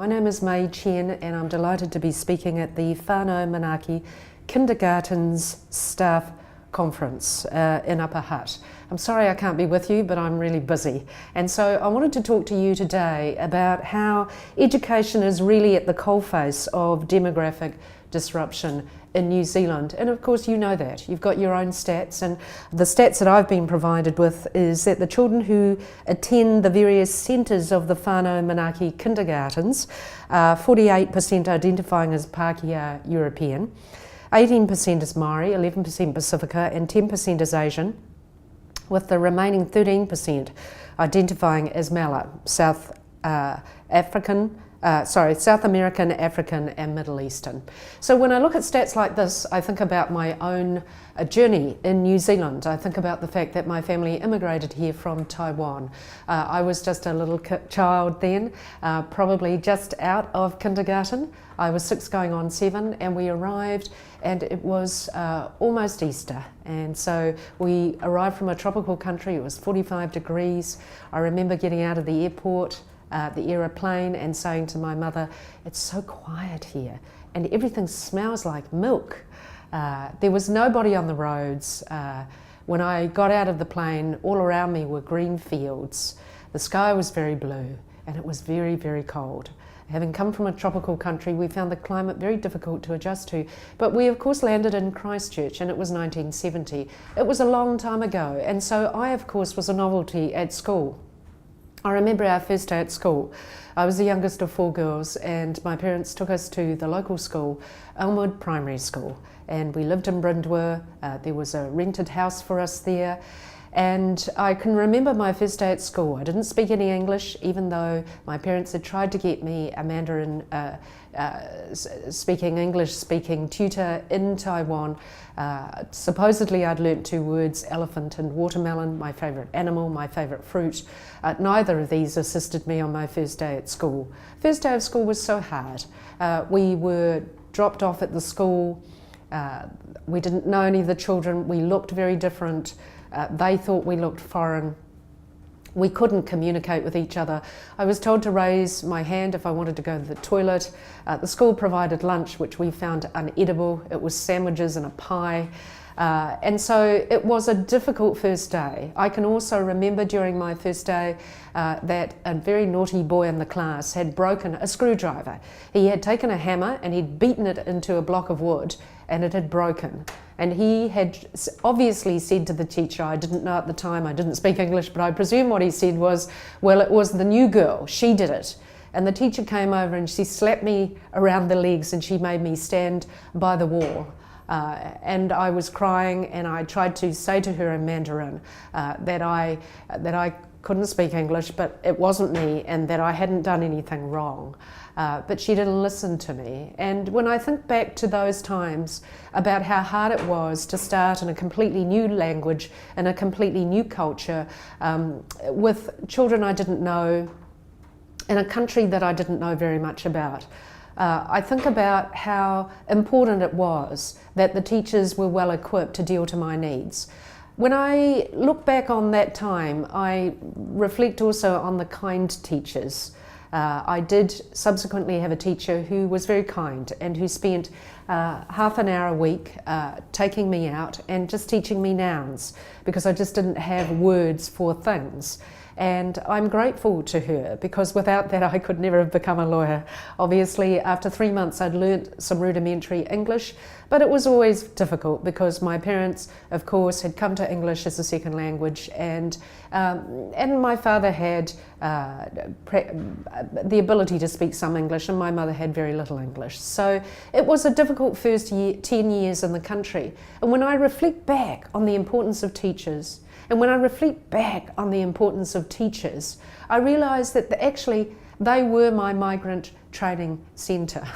My name is Mai Chen and I'm delighted to be speaking at the Whanau Manaaki Kindergarten's Staff Conference in Upper Hutt. I'm sorry I can't be with you, but I'm really busy. And so I wanted to talk to you today about how education is really at the coalface of demographic disruption in New Zealand. And of course you know that. You've got your own stats, and the stats that I've been provided with is that the children who attend the various centres of the Whanau Manaaki kindergartens, 48% identifying as Pākehā European, 18% is Maori, 11% Pacifica and 10% is Asian, with the remaining 13% identifying as Mala, South American, African and Middle Eastern. So when I look at stats like this, I think about my own journey in New Zealand. I think about the fact that my family immigrated here from Taiwan. I was just a little child then, probably just out of kindergarten. I was 6 going on 7, and we arrived and it was almost Easter. And so we arrived from a tropical country. It was 45 degrees. I remember getting out of the airport, the aeroplane, and saying to my mother, "It's so quiet here and everything smells like milk." There was nobody on the roads. When I got out of the plane, all around me were green fields. The sky was very blue and it was very, very cold. Having come from a tropical country, we found the climate very difficult to adjust to. But we of course landed in Christchurch, and it was 1970. It was a long time ago, and so I of course was a novelty at school. I remember our first day at school. I was the youngest of 4 girls, and my parents took us to the local school, Elmwood Primary School, and we lived in Brindwa. There was a rented house for us there, and I can remember my first day at school. I didn't speak any English, even though my parents had tried to get me a Mandarin speaking English speaking tutor in Taiwan. Supposedly I'd learnt 2 words, elephant and watermelon, my favourite animal, my favourite fruit. Neither of these assisted me on my first day at school. First day of school was so hard. We were dropped off at the school. We didn't know any of the children. We looked very different. They thought we looked foreign. We couldn't communicate with each other. I was told to raise my hand if I wanted to go to the toilet. The school provided lunch, which we found unedible. It was sandwiches and a pie. And so it was a difficult first day. I can also remember during my first day that a very naughty boy in the class had broken a screwdriver. He had taken a hammer and he'd beaten it into a block of wood, and it had broken. And he had obviously said to the teacher, I didn't know at the time, I didn't speak English, but I presume what he said was, well, it was the new girl, she did it. And the teacher came over and she slapped me around the legs and she made me stand by the wall. And I was crying, and I tried to say to her in Mandarin that I couldn't speak English, but it wasn't me, and that I hadn't done anything wrong. But she didn't listen to me. And when I think back to those times about how hard it was to start in a completely new language and a completely new culture with children I didn't know in a country that I didn't know very much about, I think about how important it was that the teachers were well equipped to deal to my needs. When I look back on that time, I reflect also on the kind teachers. I did subsequently have a teacher who was very kind and who spent half an hour a week taking me out and just teaching me nouns, because I just didn't have words for things. And I'm grateful to her, because without that I could never have become a lawyer. Obviously after 3 months I'd learnt some rudimentary English, but it was always difficult because my parents of course had come to English as a second language, and my father had the ability to speak some English, and my mother had very little English. So it was a difficult first 10 years in the country. And when I reflect back on the importance of teachers, and when I reflect back on the importance of teachers, I realise that actually they were my migrant training centre.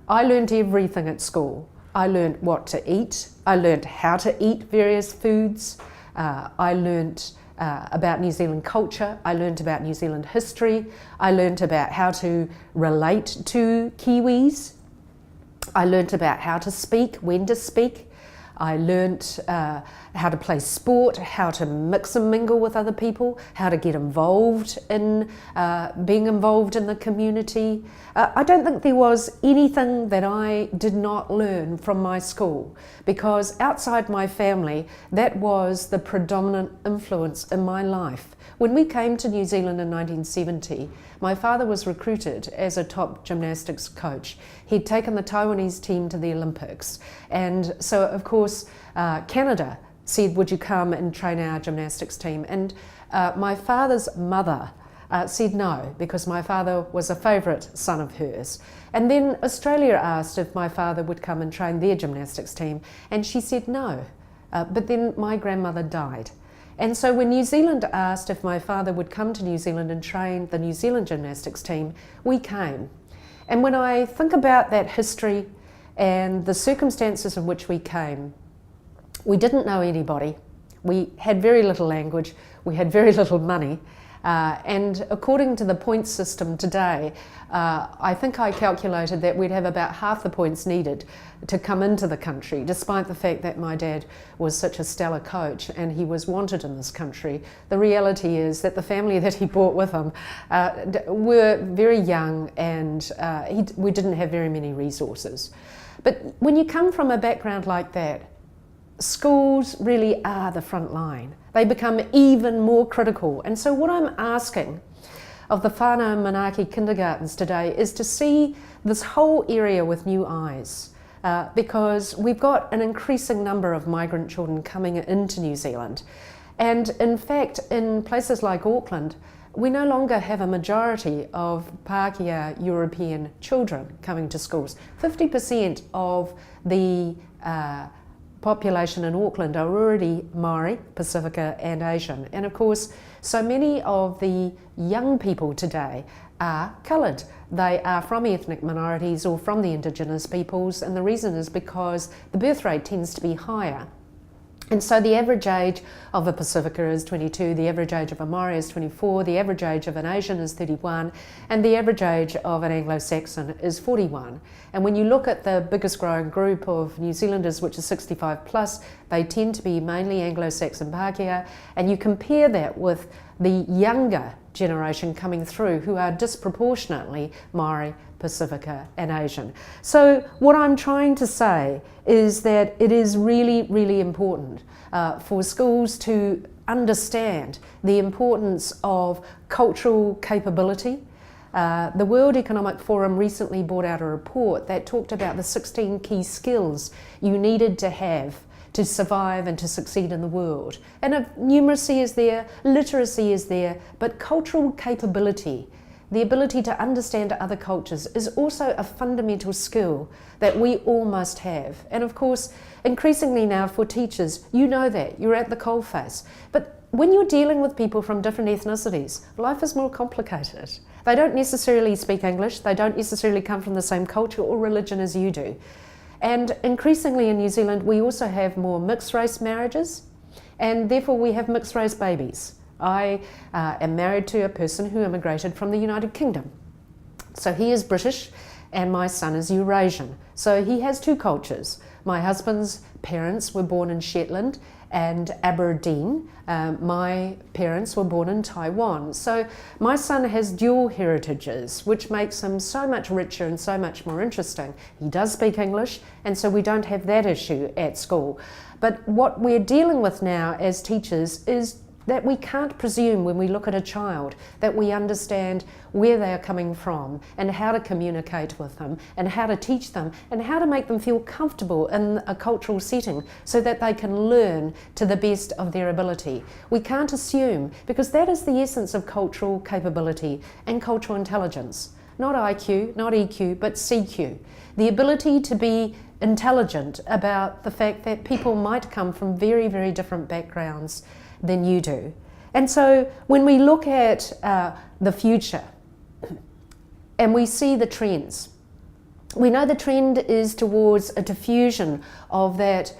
I learnt everything at school. I learnt what to eat. I learnt how to eat various foods. I learnt about New Zealand culture. I learnt about New Zealand history. I learnt about how to relate to Kiwis. I learnt about how to speak, when to speak. I learnt how to play sport, how to mix and mingle with other people, how to get involved in being involved in the community. I don't think there was anything that I did not learn from my school, because outside my family, that was the predominant influence in my life. When we came to New Zealand in 1970, my father was recruited as a top gymnastics coach. He'd taken the Taiwanese team to the Olympics. And so, of course, Canada said, would you come and train our gymnastics team? And my father's mother said no, because my father was a favourite son of hers. And then Australia asked if my father would come and train their gymnastics team, and she said no. But then my grandmother died. And so when New Zealand asked if my father would come to New Zealand and train the New Zealand gymnastics team, we came. And when I think about that history and the circumstances in which we came, we didn't know anybody. We had very little language, we had very little money, and according to the points system today, I think I calculated that we'd have about half the points needed to come into the country, despite the fact that my dad was such a stellar coach and he was wanted in this country. The reality is that the family that he brought with him were very young, and we didn't have very many resources. But when you come from a background like that, schools really are the front line. They become even more critical. And so what I'm asking of the Whanau Manaaki kindergartens today is to see this whole area with new eyes, because we've got an increasing number of migrant children coming into New Zealand. And in fact, in places like Auckland, we no longer have a majority of Pākehā European children coming to schools. 50% of the population in Auckland are already Maori, Pacifica and Asian. And of course, so many of the young people today are coloured. They are from ethnic minorities or from the Indigenous peoples, and the reason is because the birth rate tends to be higher. And so the average age of a Pacifica is 22, the average age of a Maori is 24, the average age of an Asian is 31, and the average age of an Anglo-Saxon is 41. And when you look at the biggest growing group of New Zealanders, which is 65 plus, they tend to be mainly Anglo-Saxon Pākehā, and you compare that with the younger generation coming through who are disproportionately Maori, Pacifica and Asian. So what I'm trying to say is that it is really, really important for schools to understand the importance of cultural capability. The World Economic Forum recently brought out a report that talked about the 16 key skills you needed to have to survive and to succeed in the world. And numeracy is there, literacy is there, but cultural capability, the ability to understand other cultures, is also a fundamental skill that we all must have. And of course, increasingly now for teachers, you know that, you're at the coalface. But when you're dealing with people from different ethnicities, life is more complicated. They don't necessarily speak English, they don't necessarily come from the same culture or religion as you do. And increasingly in New Zealand, we also have more mixed race marriages, and therefore we have mixed race babies. I am married to a person who immigrated from the United Kingdom. So he is British and my son is Eurasian. So he has two cultures. My husband's parents were born in Shetland and Aberdeen. My parents were born in Taiwan. So my son has dual heritages, which makes him so much richer and so much more interesting. He does speak English, and so we don't have that issue at school. But what we're dealing with now as teachers is that we can't presume when we look at a child that we understand where they are coming from and how to communicate with them and how to teach them and how to make them feel comfortable in a cultural setting so that they can learn to the best of their ability. We can't assume, because that is the essence of cultural capability and cultural intelligence. Not IQ, not EQ, but CQ. The ability to be intelligent about the fact that people might come from very, very different backgrounds than you do. And so when we look at the future and we see the trends, we know the trend is towards a diffusion of that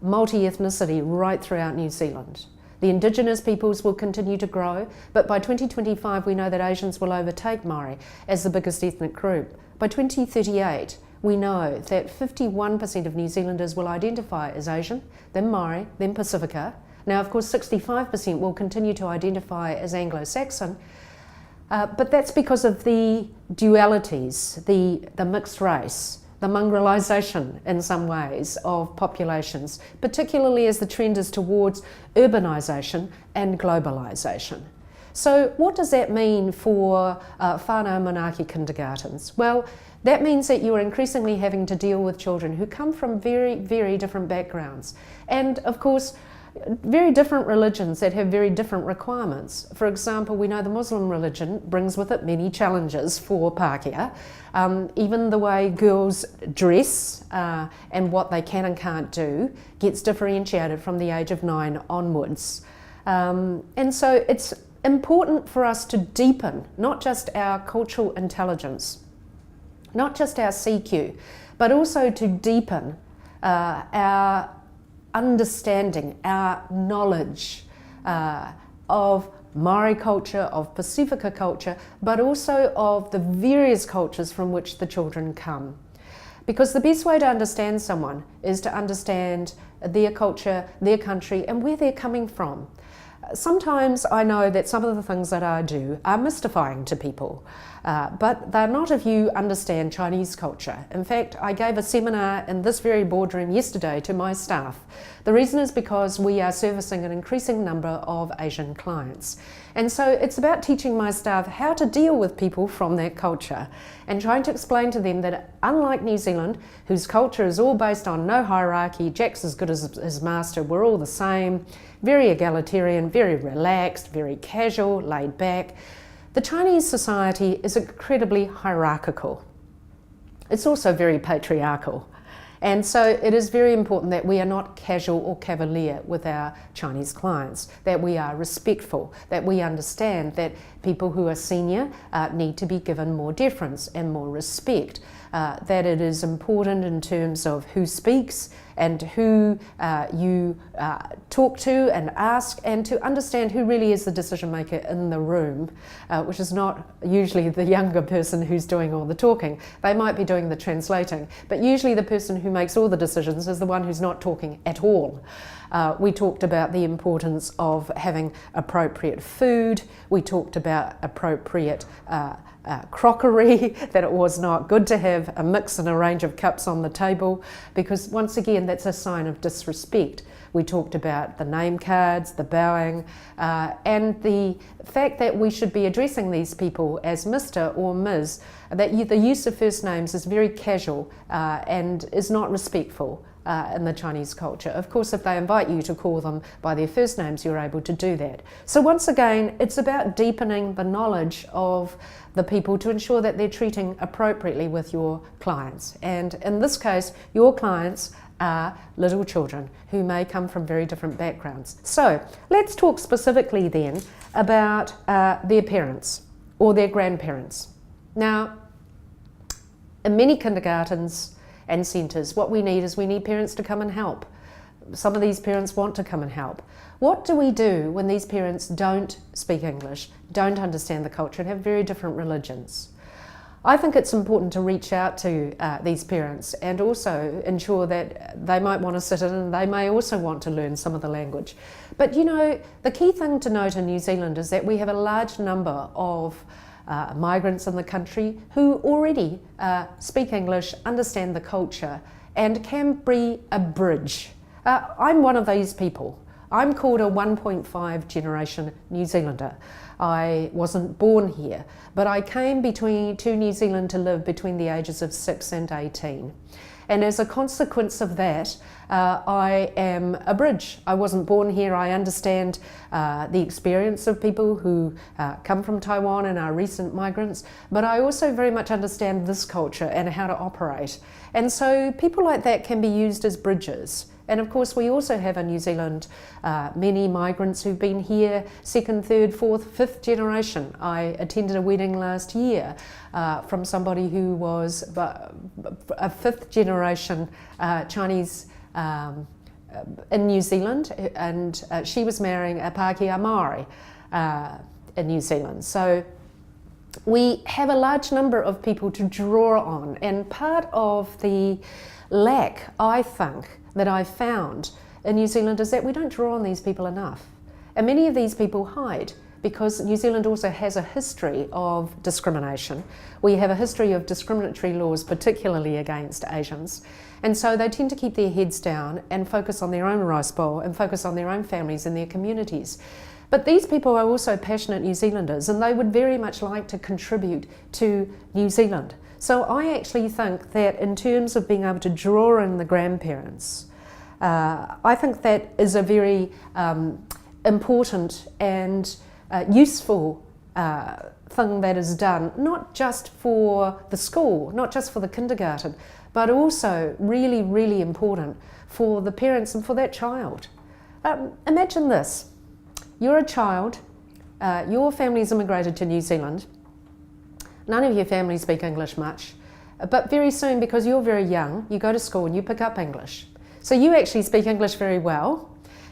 multi-ethnicity right throughout New Zealand. The Indigenous peoples will continue to grow, but by 2025 we know that Asians will overtake Maori as the biggest ethnic group. By 2038 we know that 51% of New Zealanders will identify as Asian, then Maori, then Pacifica. Now, of course, 65% will continue to identify as Anglo-Saxon, but that's because of the dualities, the mixed race, the mongrelization in some ways of populations, particularly as the trend is towards urbanisation and globalisation. So what does that mean for Whanau Manaaki kindergartens? Well, that means that you are increasingly having to deal with children who come from very, very different backgrounds. And of course, very different religions that have very different requirements. For example, we know the Muslim religion brings with it many challenges for Pākehā. Even the way girls dress and what they can and can't do gets differentiated from the age of 9 onwards. And so it's important for us to deepen not just our cultural intelligence, not just our CQ, but also to deepen our understanding, our knowledge of Maori culture, of Pacifica culture, but also of the various cultures from which the children come. Because the best way to understand someone is to understand their culture, their country, and where they're coming from. Sometimes I know that some of the things that I do are mystifying to people, but they're not if you understand Chinese culture. In fact, I gave a seminar in this very boardroom yesterday to my staff. The reason is because we are servicing an increasing number of Asian clients. And so it's about teaching my staff how to deal with people from that culture and trying to explain to them that unlike New Zealand, whose culture is all based on no hierarchy, Jack's as good as his master, we're all the same, very egalitarian, very relaxed, very casual, laid back. The Chinese society is incredibly hierarchical. It's also very patriarchal. And so it is very important that we are not casual or cavalier with our Chinese clients, that we are respectful, that we understand that people who are senior need to be given more deference and more respect, that it is important in terms of who speaks and who you talk to and ask, and to understand who really is the decision maker in the room, which is not usually the younger person who's doing all the talking. They might be doing the translating, but usually the person who makes all the decisions is the one who's not talking at all. We talked about the importance of having appropriate food. We talked about appropriate crockery, that it was not good to have a mix and a range of cups on the table, because once again that's a sign of disrespect. We talked about the name cards, the bowing, and the fact that we should be addressing these people as Mr. or Ms, that the use of first names is very casual and is not respectful in the Chinese culture. Of course, if they invite you to call them by their first names, you're able to do that. So once again, it's about deepening the knowledge of the people to ensure that they're treating appropriately with your clients. And in this case, your clients are little children who may come from very different backgrounds. So let's talk specifically then about their parents or their grandparents. Now, in many kindergartens and centres, what we need is we need parents to come and help. Some of these parents want to come and help. What do we do when these parents don't speak English, don't understand the culture, and have very different religions? I think it's important to reach out to these parents and also ensure that they might want to sit in and they may also want to learn some of the language. But you know, the key thing to note in New Zealand is that we have a large number of migrants in the country who already speak English, understand the culture, and can be a bridge. I'm one of these people. I'm called a 1.5 generation New Zealander. I wasn't born here, but I came to New Zealand to live between the ages of 6 and 18. And as a consequence of that, I am a bridge. I wasn't born here. I understand the experience of people who come from Taiwan and are recent migrants, but I also very much understand this culture and how to operate. And so people like that can be used as bridges. And of course, we also have in New Zealand many migrants who've been here second, third, fourth, fifth generation. I attended a wedding last year from somebody who was a fifth generation Chinese in New Zealand, and she was marrying a Pākehā Maori in New Zealand. So we have a large number of people to draw on, and part of the lack, I think, that I've found in New Zealand is that we don't draw on these people enough. And many of these people hide because New Zealand also has a history of discrimination. We have a history of discriminatory laws, particularly against Asians. And so they tend to keep their heads down and focus on their own rice bowl and focus on their own families and their communities. But these people are also passionate New Zealanders, and they would very much like to contribute to New Zealand. So I actually think that in terms of being able to draw in the grandparents, I think that is a very important and useful thing that is done, not just for the school, not just for the kindergarten, but also really, really important for the parents and for that child. Imagine this. You're a child, your family's immigrated to New Zealand, none of your family speak English much, but very soon, because you're very young, you go to school and you pick up English. So you actually speak English very well,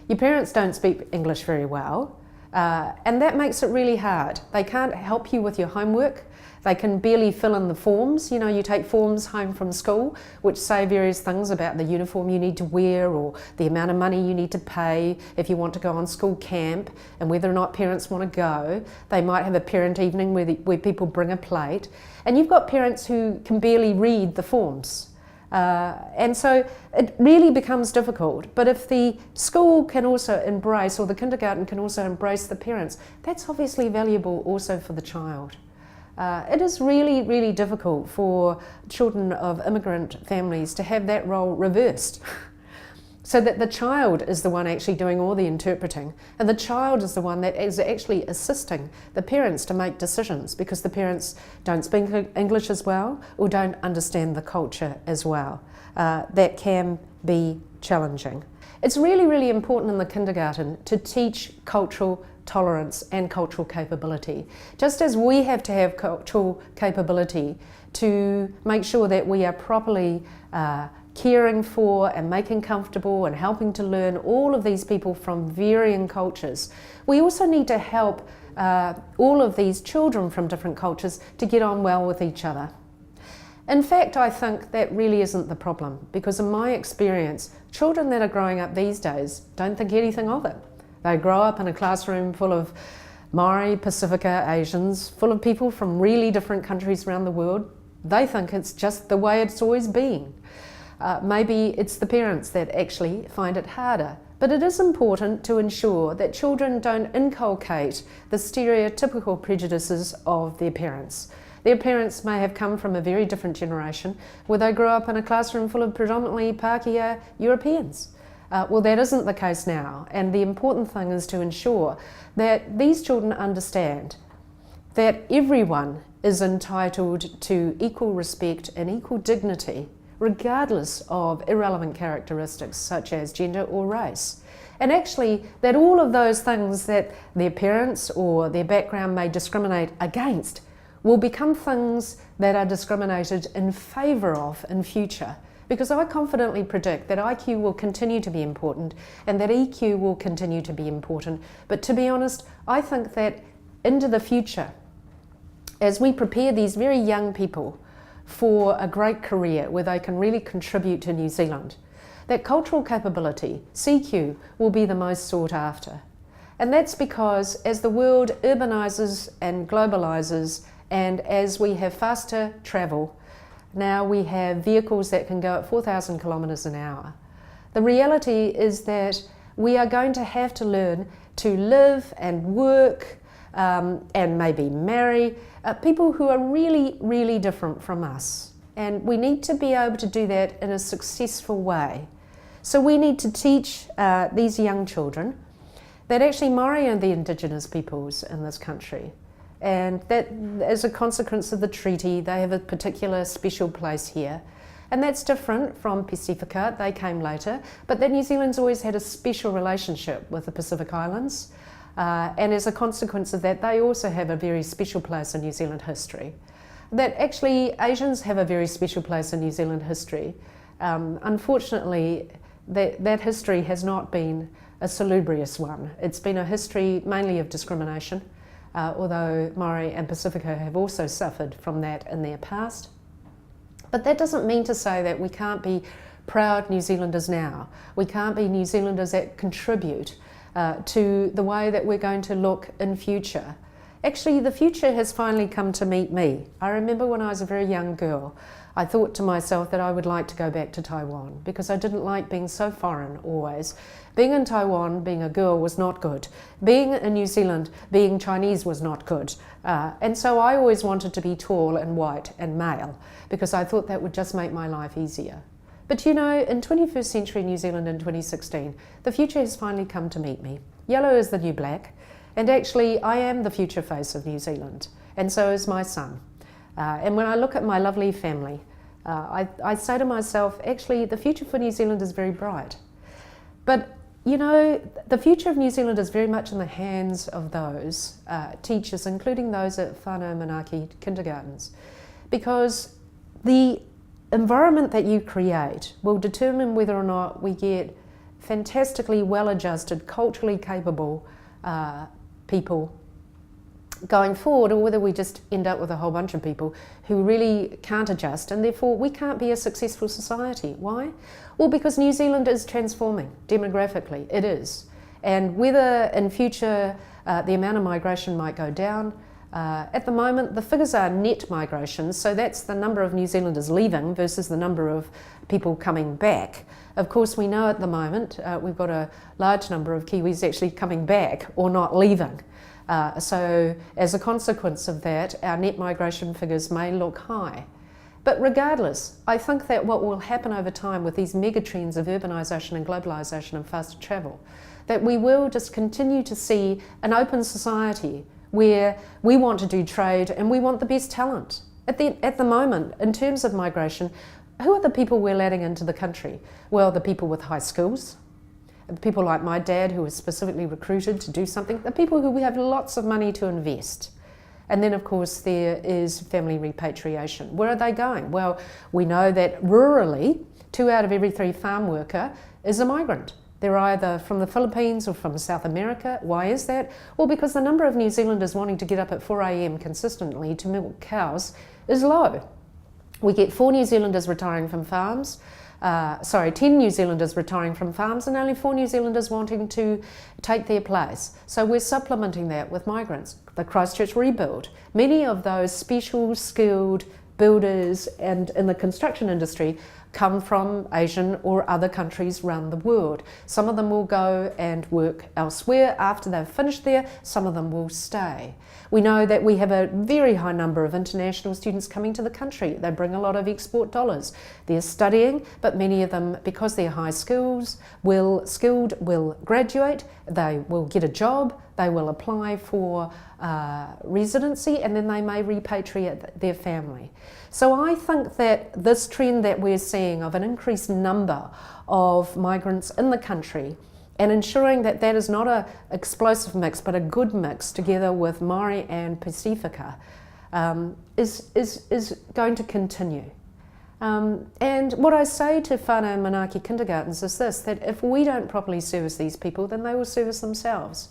your parents don't speak English very well, and that makes it really hard. They can't help you with your homework. They can barely fill in the forms. You know, you take forms home from school which say various things about the uniform you need to wear or the amount of money you need to pay if you want to go on school camp and whether or not parents want to go. They might have a parent evening where people bring a plate. And you've got parents who can barely read the forms. And so it really becomes difficult. But if the school can also embrace, or the kindergarten can also embrace the parents, that's obviously valuable also for the child. It is really, really difficult for children of immigrant families to have that role reversed. So that the child is the one actually doing all the interpreting, and the child is the one that is actually assisting the parents to make decisions because the parents don't speak English as well or don't understand the culture as well. That can be challenging. It's really, really important in the kindergarten to teach cultural tolerance and cultural capability. Just as we have to have cultural capability to make sure that we are properly caring for and making comfortable and helping to learn all of these people from varying cultures, we also need to help all of these children from different cultures to get on well with each other. In fact, I think that really isn't the problem, because in my experience, children that are growing up these days don't think anything of it. They grow up in a classroom full of Maori, Pacifica, Asians, full of people from really different countries around the world. They think it's just the way it's always been. Maybe it's the parents that actually find it harder. But it is important to ensure that children don't inculcate the stereotypical prejudices of their parents. Their parents may have come from a very different generation where they grew up in a classroom full of predominantly Pākehā Europeans. Well, that isn't the case now, and the important thing is to ensure that these children understand that everyone is entitled to equal respect and equal dignity, regardless of irrelevant characteristics such as gender or race. And actually, that all of those things that their parents or their background may discriminate against will become things that are discriminated in favour of in future. Because I confidently predict that IQ will continue to be important and that EQ will continue to be important. But to be honest, I think that into the future, as we prepare these very young people for a great career where they can really contribute to New Zealand, that cultural capability, CQ, will be the most sought after. And that's because as the world urbanises and globalises, and as we have faster travel, now we have vehicles that can go at 4,000 kilometres an hour. The reality is that we are going to have to learn to live and work and maybe marry people who are really, really different from us. And we need to be able to do that in a successful way. So we need to teach these young children that actually Maori are the indigenous peoples in this country. And that as a consequence of the treaty, they have a particular special place here. And that's different from Pacifica, they came later, but that New Zealand's always had a special relationship with the Pacific Islands. And as a consequence of that, they also have a very special place in New Zealand history. That actually Asians have a very special place in New Zealand history. Unfortunately, that history has not been a salubrious one. It's been a history mainly of discrimination. although Maori and Pacifica have also suffered from that in their past. But that doesn't mean to say that we can't be proud New Zealanders now. We can't be New Zealanders that contribute to the way that we're going to look in future. Actually, the future has finally come to meet me. I remember when I was a very young girl, I thought to myself that I would like to go back to Taiwan because I didn't like being so foreign always. Being in Taiwan, being a girl, was not good. Being in New Zealand, being Chinese was not good. And so I always wanted to be tall and white and male because I thought that would just make my life easier. But you know, in 21st century New Zealand in 2016, the future has finally come to meet me. Yellow is the new black. And actually, I am the future face of New Zealand, and so is my son. And when I look at my lovely family, I say to myself, actually, the future for New Zealand is very bright. But, you know, the future of New Zealand is very much in the hands of those teachers, including those at Whanau Manaaki kindergartens, because the environment that you create will determine whether or not we get fantastically well-adjusted, culturally capable people going forward, or whether we just end up with a whole bunch of people who really can't adjust, and therefore we can't be a successful society. Why? Well, because New Zealand is transforming demographically, it is. And whether in future the amount of migration might go down, at the moment the figures are net migration, so that's the number of New Zealanders leaving versus the number of people coming back. Of course, we know at the moment we've got a large number of Kiwis actually coming back or not leaving. So as a consequence of that, our net migration figures may look high. But regardless, I think that what will happen over time with these mega trends of urbanisation and globalisation and faster travel, that we will just continue to see an open society where we want to do trade and we want the best talent. At the moment, in terms of migration, who are the people we're letting into the country? Well, the people with high skills, the people like my dad who was specifically recruited to do something, the people who we have lots of money to invest. And then, of course, there is family repatriation. Where are they going? Well, we know that rurally, 2 out of every 3 farm worker is a migrant. They're either from the Philippines or from South America. Why is that? Well, because the number of New Zealanders wanting to get up at 4 a.m. consistently to milk cows is low. We get 4 New Zealanders retiring from farms, 10 New Zealanders retiring from farms, and only 4 New Zealanders wanting to take their place. So we're supplementing that with migrants. The Christchurch rebuild. Many of those special skilled builders and in the construction industry come from Asian or other countries around the world. Some of them will go and work elsewhere after they've finished there, some of them will stay. We know that we have a very high number of international students coming to the country. They bring a lot of export dollars. They're studying, but many of them, because they're high skilled, will graduate, they will get a job, they will apply for residency, and then they may repatriate their family. So I think that this trend that we're seeing of an increased number of migrants in the country, and ensuring that that is not an explosive mix but a good mix together with Maori and Pacifica, is going to continue. And what I say to Whanau Manaaki kindergartens is this, that if we don't properly service these people, then they will service themselves.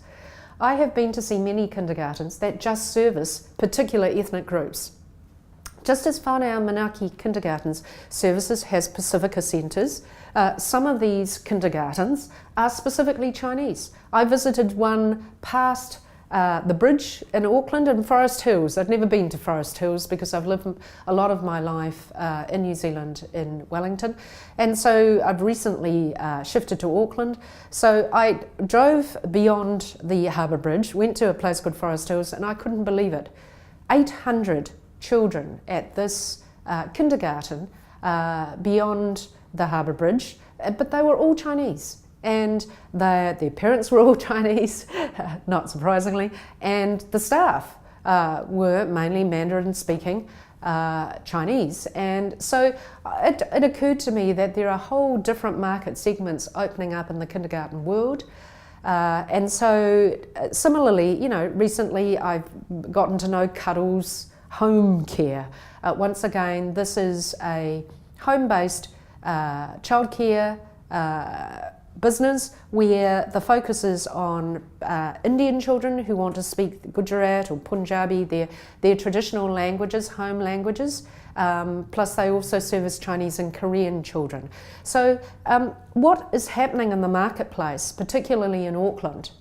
I have been to see many kindergartens that just service particular ethnic groups. Just as Whanau Manaaki kindergartens services has Pacifica centres, some of these kindergartens are specifically Chinese. I visited one past the bridge in Auckland and Forest Hills. I've never been to Forest Hills because I've lived a lot of my life in New Zealand in Wellington, and so I've recently shifted to Auckland. So I drove beyond the harbour bridge, went to a place called Forest Hills, and I couldn't believe it. 800 children at this kindergarten beyond the harbour bridge, but they were all Chinese. And their parents were all Chinese, not surprisingly, and the staff were mainly Mandarin-speaking Chinese. And so it occurred to me that there are whole different market segments opening up in the kindergarten world. And so similarly, you know, recently I've gotten to know Cuddles Home Care. Once again, this is a home-based childcare business where the focus is on Indian children who want to speak Gujarat or Punjabi, their traditional languages, home languages, plus they also service Chinese and Korean children. So what is happening in the marketplace, particularly in Auckland,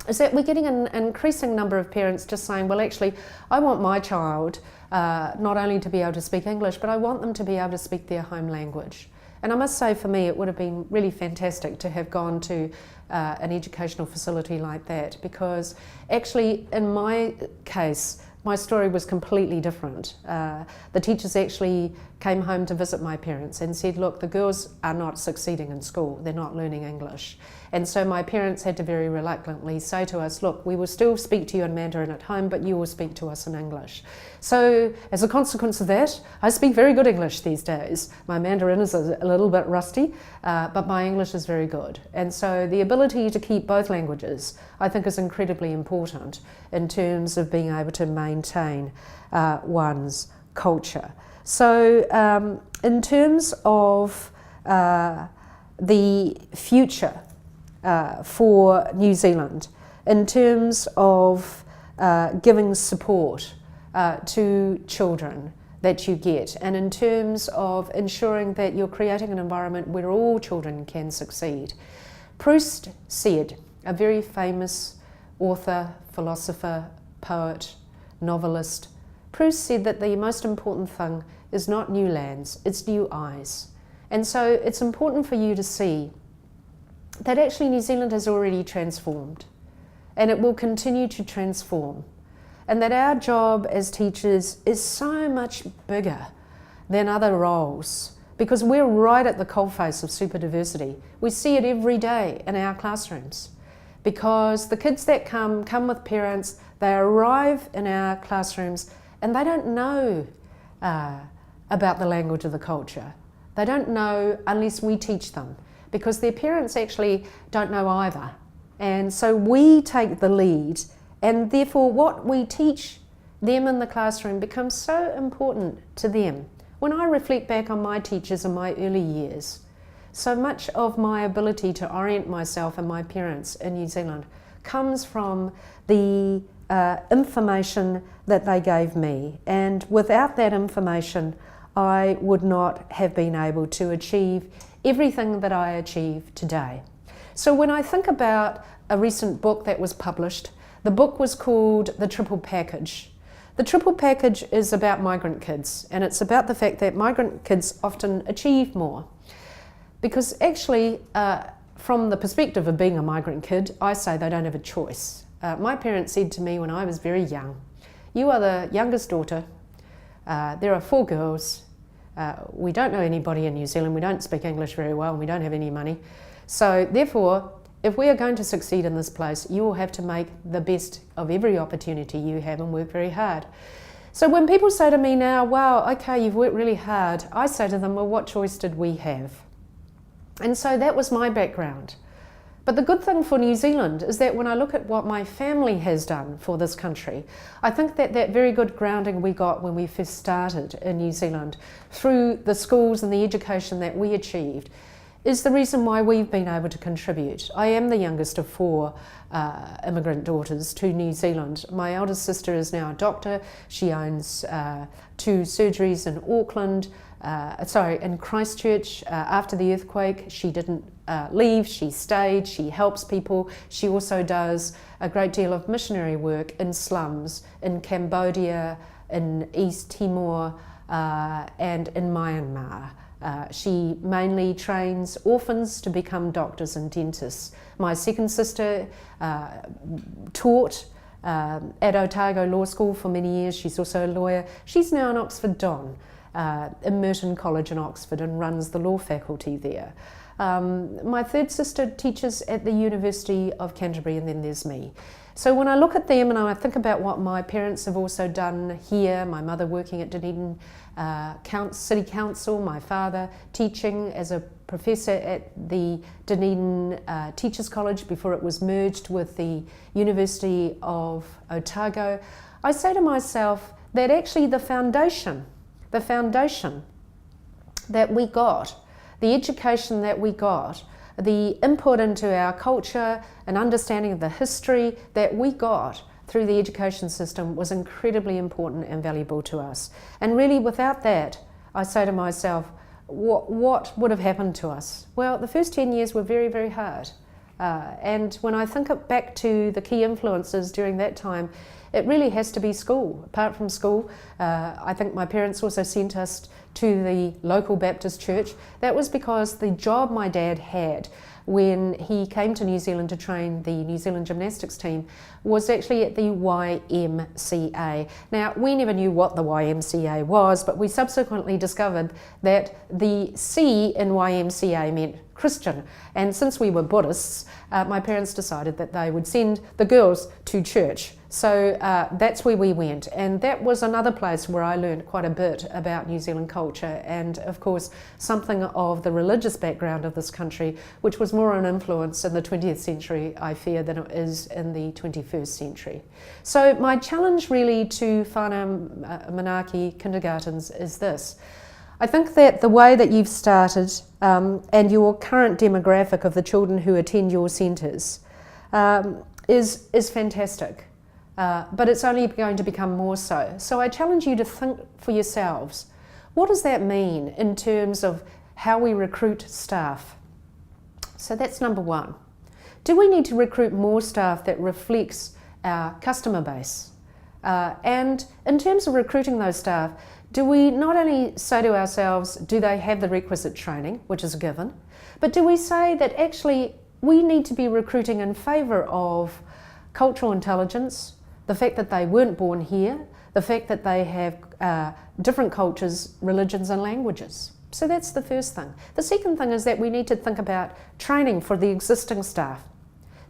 is that we're getting an increasing number of parents just saying, well, actually, I want my child not only to be able to speak English, but I want them to be able to speak their home language. And I must say, for me, it would have been really fantastic to have gone to an educational facility like that, because actually, in my case, my story was completely different. The teachers actually came home to visit my parents and said, look, the girls are not succeeding in school, they're not learning English. And so my parents had to very reluctantly say to us, look, we will still speak to you in Mandarin at home, but you will speak to us in English. So as a consequence of that, I speak very good English these days. My Mandarin is a little bit rusty, but my English is very good. And so the ability to keep both languages, I think, is incredibly important in terms of being able to maintain one's culture. So in terms of the future for New Zealand, in terms of giving support to children that you get, and in terms of ensuring that you're creating an environment where all children can succeed. Proust said, a very famous author, philosopher, poet, novelist, Proust said that the most important thing is not new lands, it's new eyes. And so it's important for you to see that actually New Zealand has already transformed, and it will continue to transform, and that our job as teachers is so much bigger than other roles, because we're right at the coalface of superdiversity. We see it every day in our classrooms, because the kids that come with parents, they arrive in our classrooms and they don't know about the language of the culture. They don't know unless we teach them, because their parents actually don't know either. And so we take the lead, and therefore what we teach them in the classroom becomes so important to them. When I reflect back on my teachers in my early years, so much of my ability to orient myself and my parents in New Zealand comes from the information that they gave me. And without that information, I would not have been able to achieve everything that I achieve today. So when I think about a recent book that was published, the book was called The Triple Package. The Triple Package is about migrant kids, and it's about the fact that migrant kids often achieve more. Because actually, from the perspective of being a migrant kid, I say they don't have a choice. My parents said to me when I was very young, you are the youngest daughter, there are 4 girls, we don't know anybody in New Zealand, we don't speak English very well, and we don't have any money. So therefore, if we are going to succeed in this place, you will have to make the best of every opportunity you have and work very hard. So when people say to me now, wow, okay, you've worked really hard, I say to them, well, what choice did we have? And so that was my background. But the good thing for New Zealand is that when I look at what my family has done for this country, I think that that very good grounding we got when we first started in New Zealand, through the schools and the education that we achieved, is the reason why we've been able to contribute. I am the youngest of 4 immigrant daughters to New Zealand. My eldest sister is now a doctor. She owns 2 surgeries in Auckland, in Christchurch. After the earthquake, she didn't leave, she stayed, she helps people. She also does a great deal of missionary work in slums in Cambodia, in East Timor, and in Myanmar. She mainly trains orphans to become doctors and dentists. My second sister taught at Otago Law School for many years. She's also a lawyer. She's now an Oxford Don in Merton College in Oxford and runs the law faculty there. My third sister teaches at the University of Canterbury, and then there's me. So when I look at them and I think about what my parents have also done here, my mother working at Dunedin City Council, my father teaching as a professor at the Dunedin Teachers College before it was merged with the University of Otago, I say to myself that actually the foundation that we got, the education that we got, the input into our culture and understanding of the history that we got through the education system was incredibly important and valuable to us. And really without that, I say to myself, what would have happened to us? Well, the first 10 years were very, very hard. And when I think back to the key influences during that time, it really has to be school. Apart from school, I think my parents also sent us to the local Baptist church. That was because the job my dad had when he came to New Zealand to train the New Zealand gymnastics team was actually at the YMCA. Now, we never knew what the YMCA was, but we subsequently discovered that the C in YMCA meant Christian. And since we were Buddhists, my parents decided that they would send the girls to church. So that's where we went. And that was another place where I learned quite a bit about New Zealand culture and, of course, something of the religious background of this country, which was more an influence in the 20th century, I fear, than it is in the 21st century. So my challenge really to Whanau Manaaki kindergartens is this. I think that the way that you've started and your current demographic of the children who attend your centres is fantastic, but it's only going to become more so. So I challenge you to think for yourselves, what does that mean in terms of how we recruit staff? So that's number one. Do we need to recruit more staff that reflects our customer base? And in terms of recruiting those staff, do we not only say to ourselves, do they have the requisite training, which is a given, but do we say that actually we need to be recruiting in favour of cultural intelligence, the fact that they weren't born here, the fact that they have different cultures, religions and languages. So that's the first thing. The second thing is that we need to think about training for the existing staff.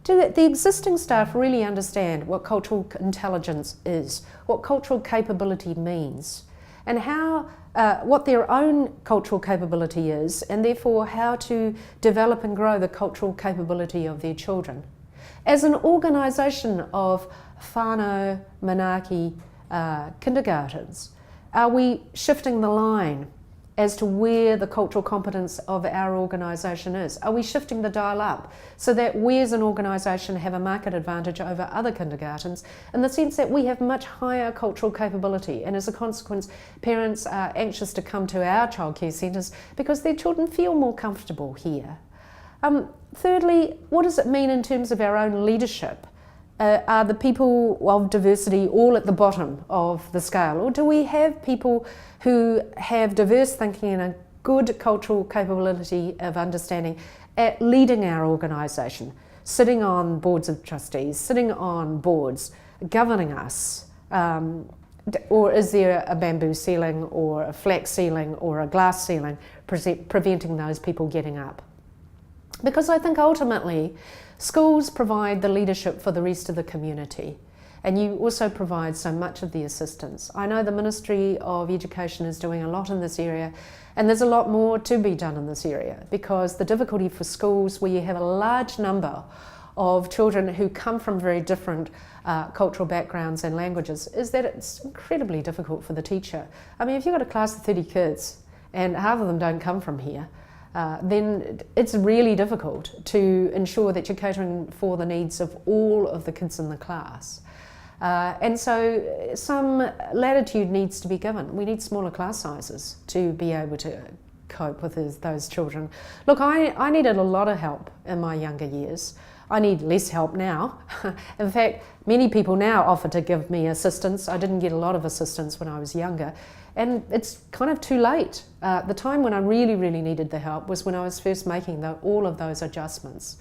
Do the existing staff really understand what cultural intelligence is, what cultural capability means, and how, what their own cultural capability is, and therefore how to develop and grow the cultural capability of their children. As an organisation of Whanau Manaaki kindergartens, are we shifting the line as to where the cultural competence of our organisation is? Are we shifting the dial up so that we as an organisation have a market advantage over other kindergartens in the sense that we have much higher cultural capability, and as a consequence parents are anxious to come to our childcare centres because their children feel more comfortable here? Thirdly, what does it mean in terms of our own leadership? Are the people of diversity all at the bottom of the scale, or do we have people who have diverse thinking and a good cultural capability of understanding at leading our organisation, sitting on boards of trustees, sitting on boards, governing us? Or is there a bamboo ceiling or a flat ceiling or a glass ceiling preventing those people getting up? Because I think ultimately schools provide the leadership for the rest of the community, and you also provide so much of the assistance. I know the Ministry of Education is doing a lot in this area, and there's a lot more to be done in this area, because the difficulty for schools where you have a large number of children who come from very different cultural backgrounds and languages is that it's incredibly difficult for the teacher. I mean, if you've got a class of 30 kids and half of them don't come from here, then it's really difficult to ensure that you're catering for the needs of all of the kids in the class. And so some latitude needs to be given. We need smaller class sizes to be able to cope with those children. Look, I needed a lot of help in my younger years. I need less help now. In fact, many people now offer to give me assistance. I didn't get a lot of assistance when I was younger. And it's kind of too late. The time when I really, really needed the help was when I was first making all of those adjustments.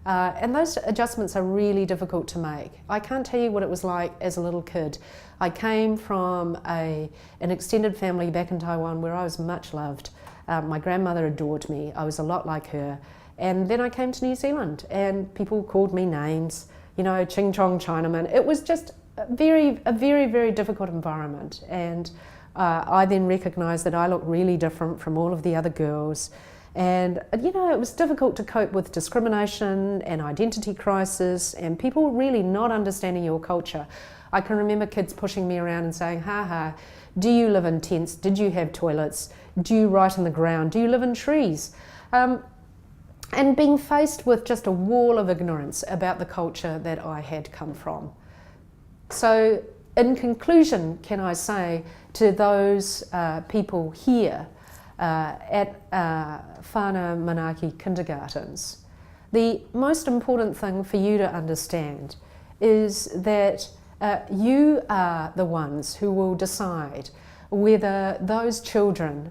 And those adjustments are really difficult to make. I can't tell you what it was like as a little kid. I came from an extended family back in Taiwan where I was much loved. My grandmother adored me. I was a lot like her. And then I came to New Zealand and people called me names, you know, Ching Chong Chinaman. It was just a very, very difficult environment. And I then recognised that I looked really different from all of the other girls. And, you know, it was difficult to cope with discrimination and identity crisis and people really not understanding your culture. I can remember kids pushing me around and saying, ha, do you live in tents? Did you have toilets? Do you write on the ground? Do you live in trees? and being faced with just a wall of ignorance about the culture that I had come from. So in conclusion, can I say to those people here at Whanau Manaaki kindergartens, the most important thing for you to understand is that you are the ones who will decide whether those children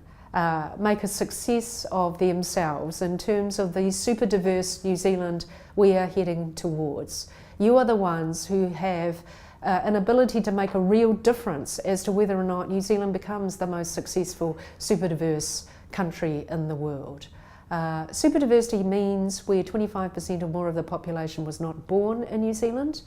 make a success of themselves in terms of the super diverse New Zealand we are heading towards. You are the ones who have an ability to make a real difference as to whether or not New Zealand becomes the most successful super diverse country in the world. Superdiversity means where 25% or more of the population was not born in New Zealand,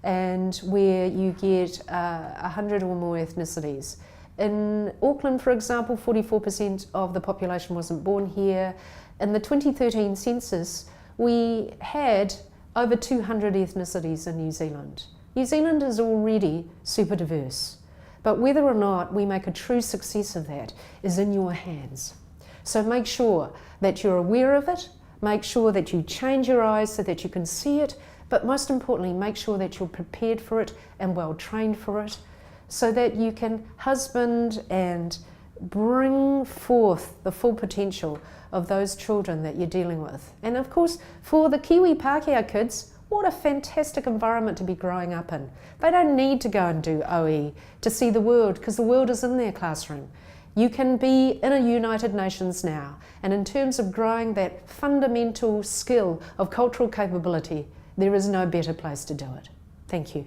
and where you get 100 or more ethnicities. In Auckland, for example, 44% of the population wasn't born here. In the 2013 census, we had over 200 ethnicities in New Zealand. New Zealand is already super diverse, but whether or not we make a true success of that is in your hands. So make sure that you're aware of it, make sure that you change your eyes so that you can see it, but most importantly, make sure that you're prepared for it and well trained for it, so that you can husband and bring forth the full potential of those children that you're dealing with. And of course, for the Kiwi Pākehā kids, what a fantastic environment to be growing up in. They don't need to go and do OE to see the world, because the world is in their classroom. You can be in a United Nations now, and in terms of growing that fundamental skill of cultural capability, there is no better place to do it. Thank you.